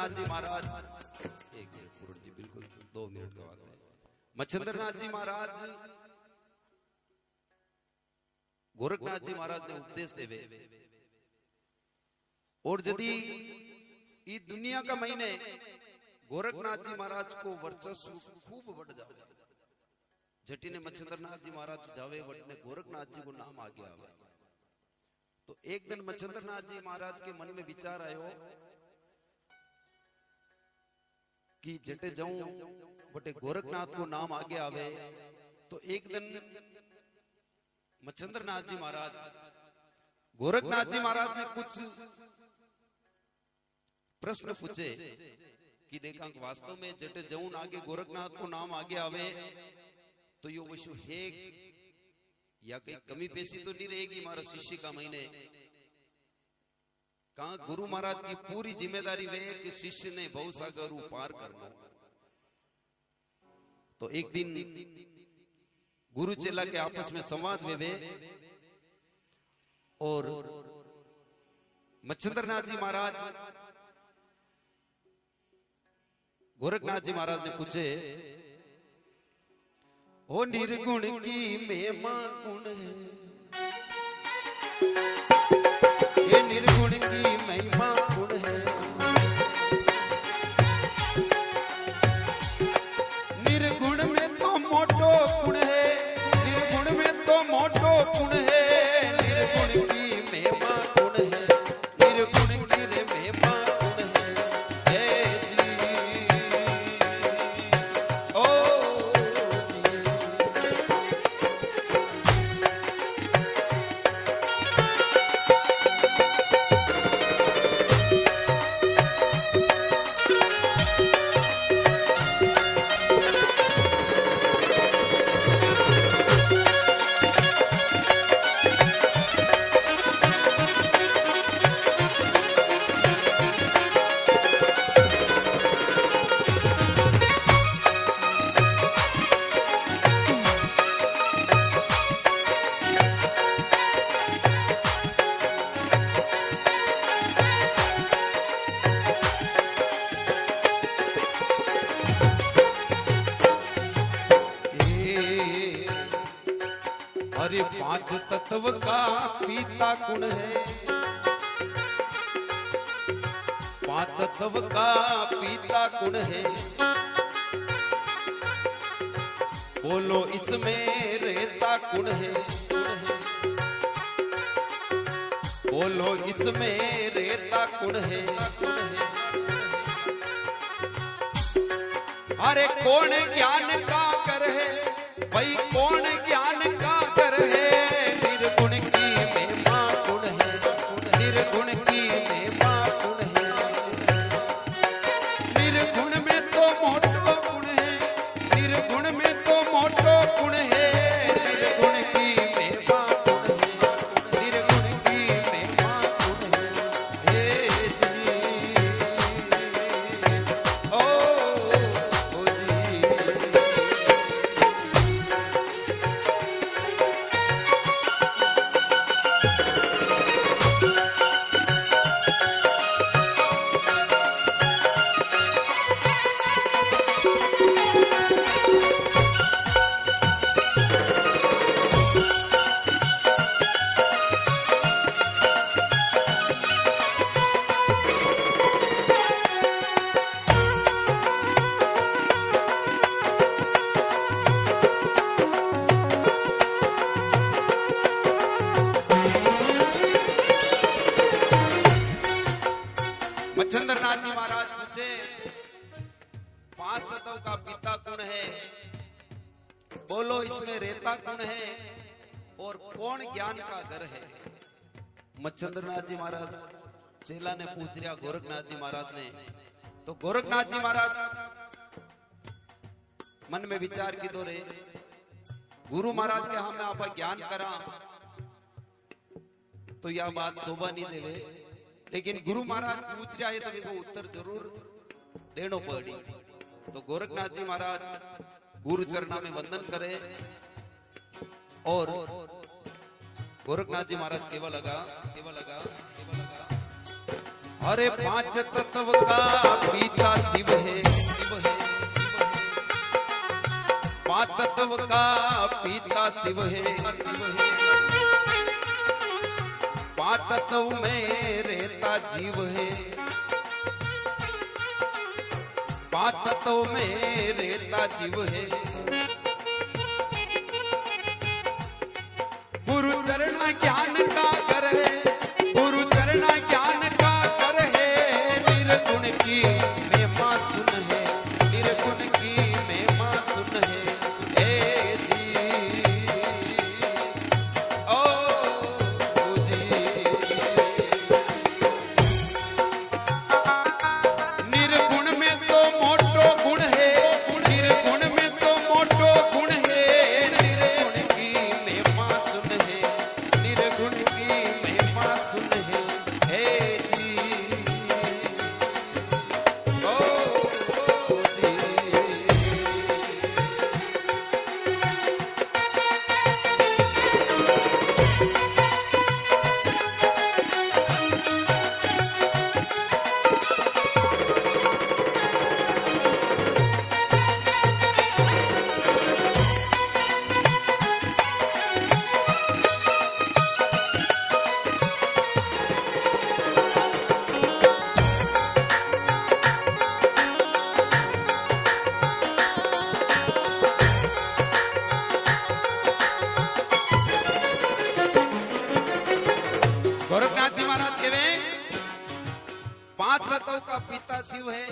मच्छिंद्रनाथ जी महाराज, एक मिनट जी, बिल्कुल 2 मिनट का बात है। मच्छिंद्रनाथ जी महाराज गोरखनाथ जी महाराज ने उपदेश देवे और यदि इस दुनिया का महीने गोरखनाथ जी महाराज को वर्चस्व खूब बढ़ जावे, जटी ने मच्छिंद्रनाथ जी महाराज जावे वटने गोरखनाथ जी को नाम आ गया आवे। तो एक दिन मच्छिंद्रनाथ जी महाराज के मन में विचार आयो कि जटे जाऊं बटे गोरखनाथ को नाम आगे आवे। तो एक दिन मच्छिंद्रनाथ जी महाराज गोरखनाथ जी महाराज ने कुछ प्रश्न पूछे कि देखा वास्तव में जटे जाऊं आगे गोरखनाथ को नाम आगे आवे तो यो वशु है या कहीं कमी पेशी तो नहीं रहेगी हमारा शिष्य का महीने। कहा गुरु महाराज की पूरी जिम्मेदारी वे कि शिष्य ने भवसागर पार करना। तो एक दिन गुरु चेला के आपस में संवाद वे और मच्छिंद्रनाथ जी महाराज गोरखनाथ जी महाराज ने पूछे, ओ निर्गुण की महिमा गुण है, ये निर्गुण की महिमा गुण है, निर्गुण में तो मोटो गुण है, निर्गुण में तो मोटो गुण है, निर्गुण की महिमा गुण है, निर्गुण की महिमा गुण है, ओ अरे 5 तत्व का पीता गुण है, 5 तत्व का पीता गुण है, बोलो इसमें रहता गुण है, बोलो इसमें रहता गुण है, अरे कौन ज्ञान का कर है भाई, कौन ज्ञान का कर है, निर्गुण की महिमा गुण है, निर्गुण की महिमा गुण है, निर्गुण में तो मोटो गुण है, निर्गुण में तो मोटो गुण है, निर्गुण की महिमा गुण है, निर्गुण की महिमा गुण है, ओ जी। मच्छिंद्रनाथ जी महाराज पूछे 5 तत्व का पिता कौन है, बोलो इसमें रहता कौन है और कौन ज्ञान का घर है। मच्छिंद्रनाथ जी महाराज चेला ने पूछ लिया गोरखनाथ जी महाराज ने। तो गोरखनाथ जी महाराज मन में विचार की दो रे गुरु महाराज के हमें आप ज्ञान करा तो यह बात शोभा नहीं देवे, लेकिन गुरु महाराज पूछ रहा है तो देखो उत्तर जरूर देना पड़ी। तो गोरखनाथ जी महाराज गुरु चरणा में वंदन करे और गोरखनाथ जी महाराज केवल लगा अरे पांच तत्व का पिता शिव है, पांच तत्व का पिता शिव है, पांच तत्व में रहता जीव है, पांच तत्व में रहता जीव है। गुरु चरण ज्ञान का कर है, गुरु चरण ज्ञान का कर है, निर्गुण की महिमा सुन है, निर्गुण की महिमा सुन है। ए जी ओ जी, निर्गुण में तो मोटो गुण है, निर्गुण में तो मोटो गुण है, निर्गुण की महिमा सुन है, निर्गुण की महिमा सुन है। हे जी ओ जी, गोरखनाथ जी महाराज कहवे पांच तत्व का पिता शिव है,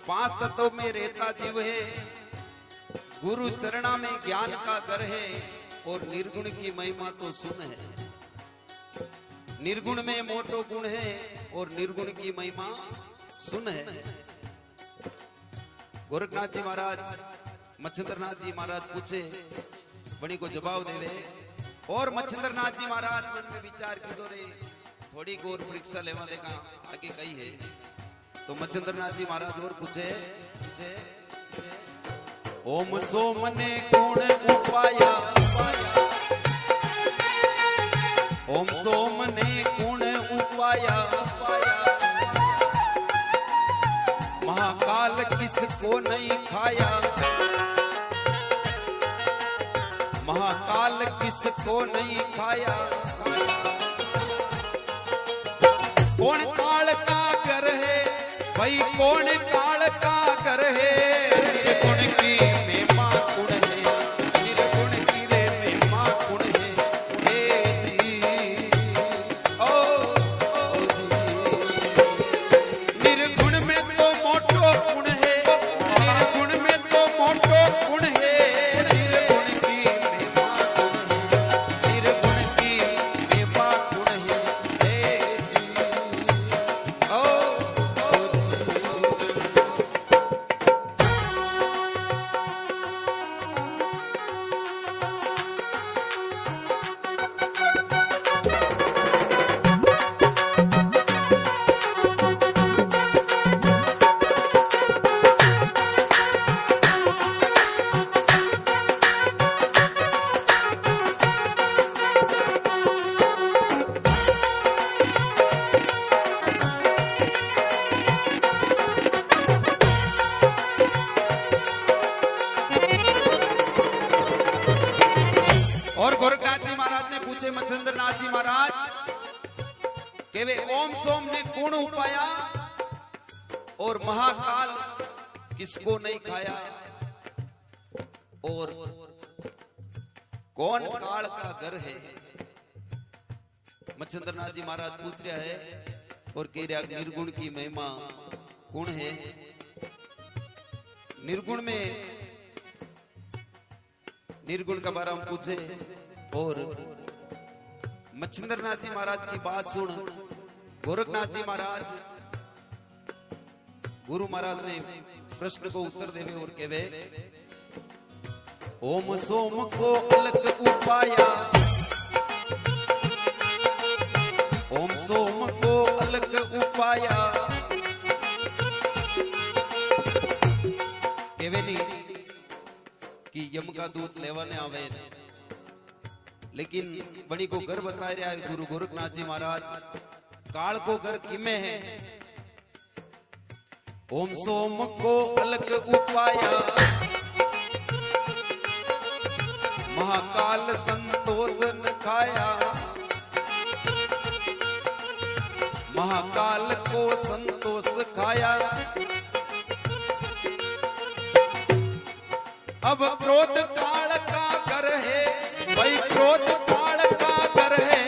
पांच तत्व में रहता जीव है, गुरु चरणा में ज्ञान का घर है, और निर्गुण की महिमा तो सुन है। निर्गुण में मोटो गुण है और निर्गुण की महिमा सुन है। गोरखनाथ जी महाराज मच्छिंद्रनाथ जी महाराज पूछे, बड़ी को जवाब देवे, और मच्छिंद्रनाथ जी महाराज मन में विचार की दो रे थोड़ी गौर परीक्षा लेवा देखा आगे कही है। तो मच्छिंद्रनाथ जी महाराज और पूछे, ओम सोम ने गुण उपाया, ओम सोम ने गुण उपाया, महाकाल किसको नहीं खाया, महाकाल किसको नहीं खाया। कौन काल का घर है भाई, कौन काल का घर है, निर्गुण की महिमा गुण है, निर्गुण की रे महिमा गुण है। हे जी ओ जी, निर्गुण में तो मोटो गुण है, निर्गुण में तो मोटो गुण है, निर्गुण की महिमा गुण है, निर्गुण की महिमा गुण है। हे जी ओ और गोरखनाथ जी महाराज ने पूछे मच्छिंद्रनाथ जी महाराज के वे ओम सोम ने गुण उपाया और महाकाल किसको नहीं खाया, और कौन काल का घर है। मच्छिंद्रनाथ जी महाराज पूछ रहा है और कह रहा निर्गुण की महिमा गुण है। निर्गुण में निर्गुण का बारे में पूछे, और मच्छिंद्रनाथ जी महाराज की बात सुन गोरखनाथ जी महाराज गुरु महाराज ने प्रश्न को उत्तर देवे और कहवे, ओम सोम को अलग उपाया, ओम सोम को अलग उपाया, कहवे नहीं कि यम का दूध लेवाने आवे, लेकिन बड़ी को घर बता रहा है गुरु गोरखनाथ जी महाराज काल को घर किमे है। ओम सोम को अलग उपाया, महाकाल संतोष न खाया। महाकाल को संतोष खाया। अब क्रोध काल का कर है, भाई क्रोध काल का कर है।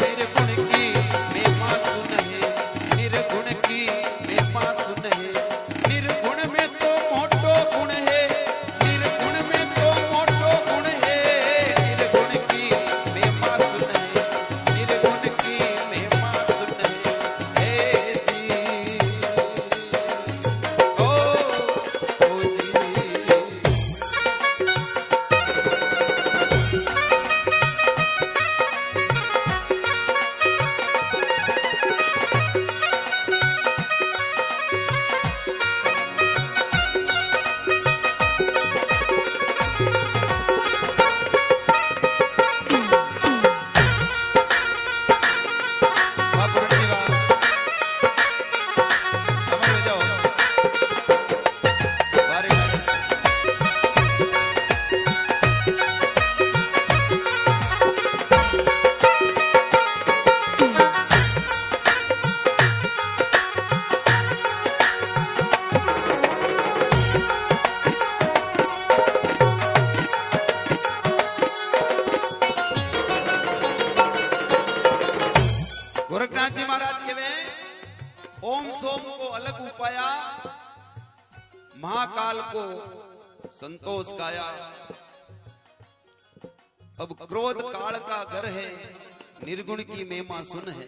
निर्गुण की महिमा सुन है, निर्गुण की महिमा सुन है। निर्गुण में तो मोटो गुण है, निर्गुण में तो मोटो गुण है। निर्गुण की महिमा सुन है, निर्गुण की महिमा सुन है। हे जी ओ जी गोरखनाथ जी महाराज कहवे ओम सोम को अलग उपाया, महाकाल को संतोष काया। अब क्रोध काल का घर है, निर्गुण की महिमा सुन है।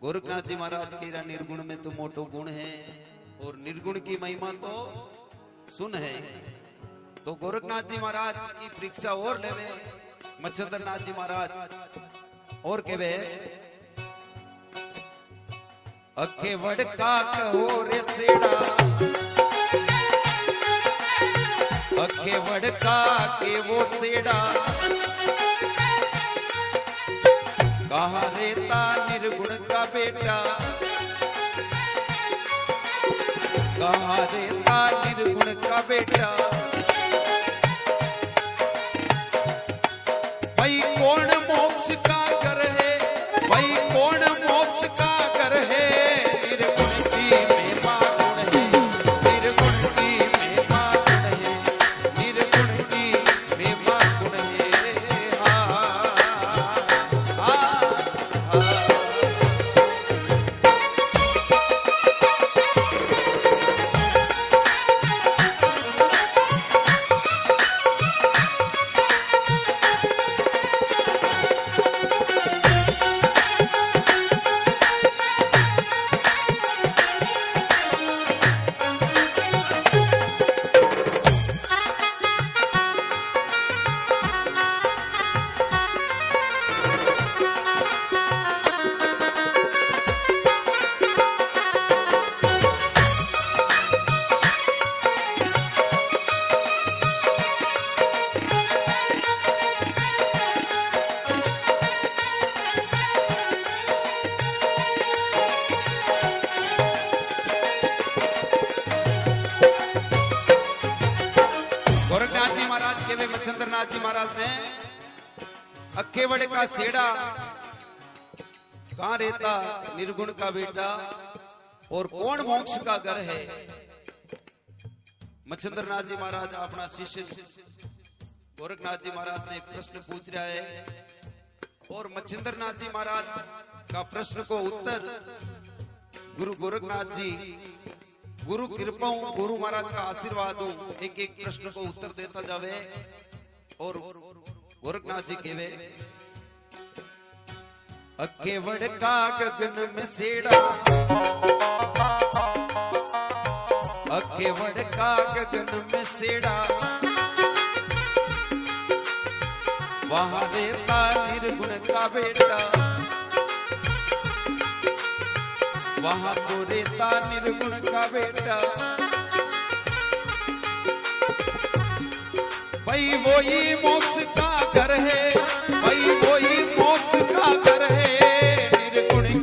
गोरखनाथ जी महाराज कह रहा निर्गुण में तो मोटो गुण है और निर्गुण की महिमा तो सुन है। तो गोरखनाथ जी महाराज की परीक्षा और लेवे मच्छिंद्रनाथ जी महाराज और कहवे अखे वड़का कहो रे सेड़ा, अखे वड़का के वो सेड़ा। कहा रेता निर्गुण का बेटा, कहा रेता निर्गुण का बेटा। भाई कौन मोक्ष का कर है, भाई कौन मोक्ष का कर है। निर्गुण की महिमा गुण है, निर्गुण की महिमा गुण है, निर्गुण की महिमा गुण है। मच्छिंद्रनाथ जी महाराज ने अक्खे बड़े का सेड़ा, कहां रहता निर्गुण का बेटा और कौन मोक्ष का घर है। मच्छिंद्रनाथ जी महाराज अपना शिष्य गोरखनाथ जी महाराज ने प्रश्न पूछ रहा है और मच्छिंद्रनाथ जी महाराज का प्रश्न को उत्तर गुरु गोरखनाथ जी, गुरु कृपा गुरु महाराज का आशीर्वाद हो, एक एक प्रश्न को उत्तर देता जावे। और गोरखनाथ जी कहवे अक्के वड़का गगन में सेड़ा, अक्के वड़का गगन में सेड़ा। वहां रहता निर्गुण का बेटा, वहां तो रहता निर्गुण का बेटा। भाई वही मोक्ष का घर है, भाई वही मोक्ष का घर है। निर्गुण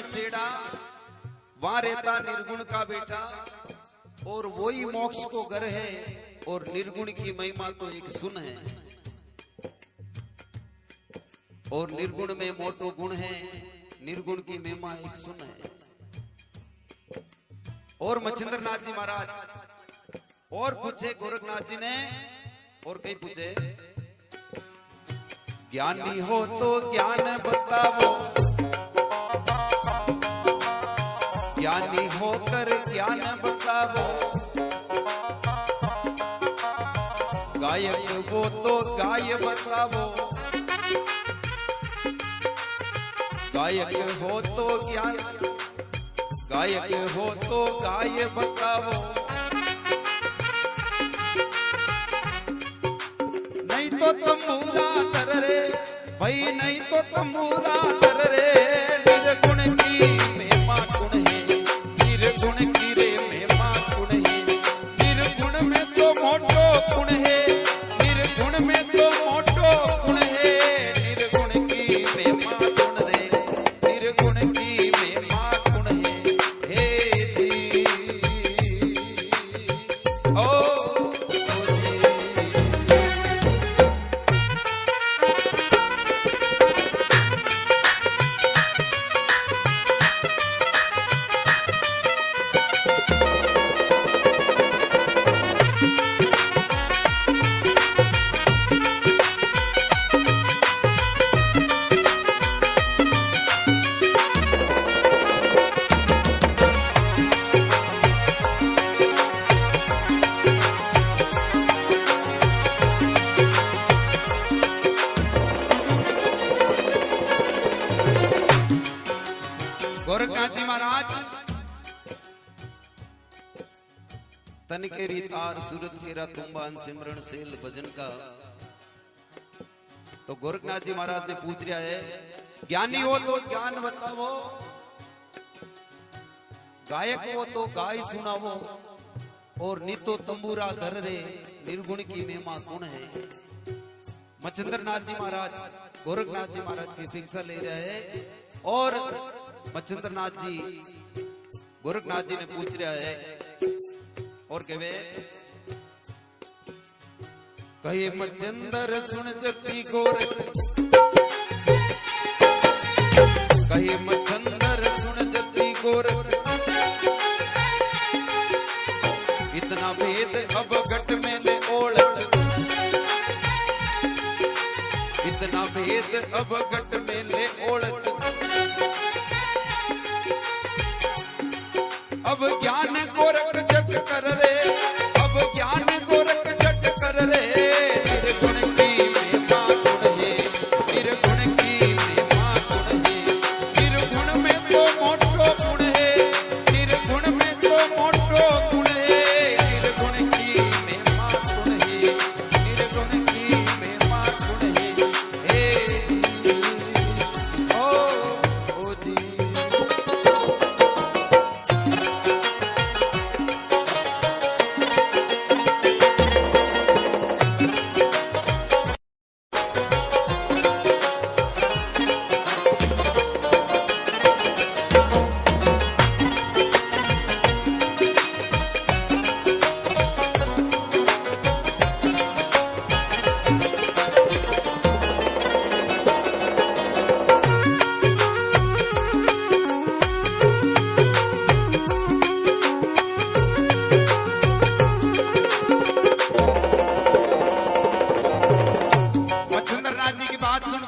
में छेड़ा, वहां रहता निर्गुण का बेटा, और वही मोक्ष को घर है, और निर्गुण की महिमा तो एक सुन है, और निर्गुण में मोटो गुण है, निर्गुण की महिमा एक सुन है। और मच्छिंद्रनाथ जी महाराज और पूछे गोरखनाथ जी ने, और कहीं पूछे, ज्ञानी हो तो ज्ञान बताओ, ज्ञानी होकर ज्ञान बताओ, गायक हो तो गाय बताओ, गायक हो तो ज्ञान, गायक हो तो गाय बताओ, नहीं तो तंबूरा कर रे भाई, नहीं तो तंबूरा कर रे, निर्गुण की महिमा गुण है, निर्गुण की रे महिमा गुण है, निर्गुण में तो मोटो गुण है, निर्गुण में तो मोटो गुण है, निर्गुण की महिमा गुण रे, निर्गुण की महिमा गुण है, हे जी ओ गोरखनाथ जी महाराज तन के रीतार सूरत केरा तुम्बान सिमरण सेल भजन का। तो गोरखनाथ जी महाराज ने पूछ लिया है, ज्ञानी हो तो ज्ञान बताओ, गायक हो तो गाय सुनावो, और नितो तंबूरा धर रे, निर्गुण की महिमा गुण है। मच्छिंद्रनाथ जी महाराज गोरखनाथ जी महाराज की परीक्षा ले रहे हैं, और मच्छिंद्रनाथ जी गोरखनाथ जी ने पूछ रहा है, और कहे कहे मच्छिंद्र सुन जति गोरख, कहे मच्छिंद्र सुन जति गोरख, इतना भेद अब घट में ले ओढ़, इतना भेद अब घट में ले ओढ़, अब ज्ञान गोरख जट कर रे, अब ज्ञान गोरख जट कर रे, निर्गुण की महिमा गुण है, निर्गुण की महिमा गुण है, निर्गुण में तो मोटो गुण है, निर्गुण में तो मोटो गुण है, निर्गुण की महिमा गुण है, निर्गुण की महिमा गुण है, हे ओ जी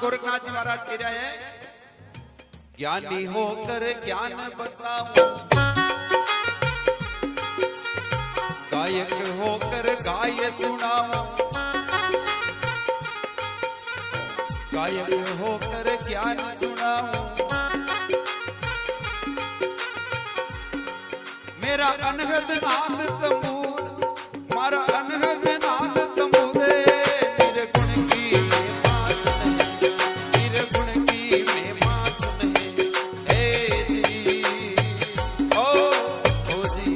गोरखनाथ जी महाराज कह रहे हैं, ज्ञानी होकर ज्ञान बताओ, गायक होकर गाय सुनाओ, गायक होकर ज्ञान सुनाओ, मेरा अनहद नाद तंबूर, मारा अनहद नाद तंबूरे, निर्गुण की महिमा सुन है, निर्गुण की महिमा सुन है, हे जी ओ जी,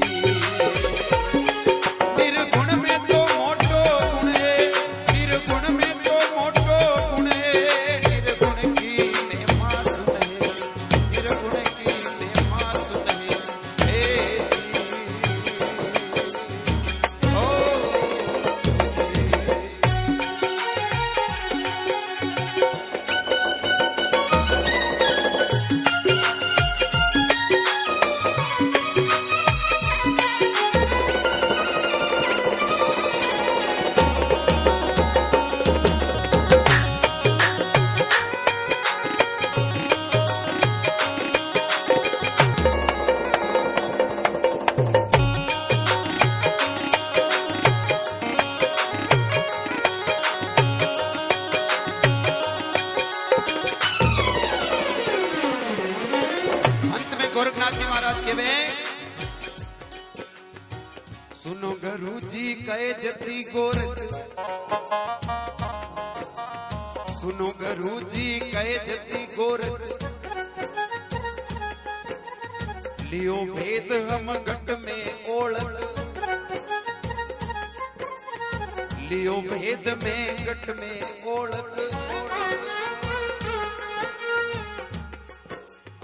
निर्गुण में तो मोटो गुण है, निर्गुण में तो मोटो गुण है, निर्गुण की महिमा सुन है, निर्गुण की अविनाशी महाराज के वे सुनो गुरु जी कहे जती गोरख, सुनो गुरु जी कहे जती गोरख, लियो भेद हम घट में ओढ़त, लियो भेद में घट में ओढ़त।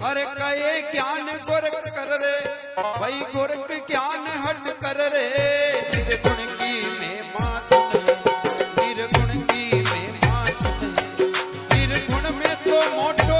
अरे कहे ज्ञान गोरख कर रे भाई, गोरख ज्ञान हट कर रे, निर्गुण की महिमा सुन, निर्गुण की महिमा सुन, निर्गुण में तो मोटो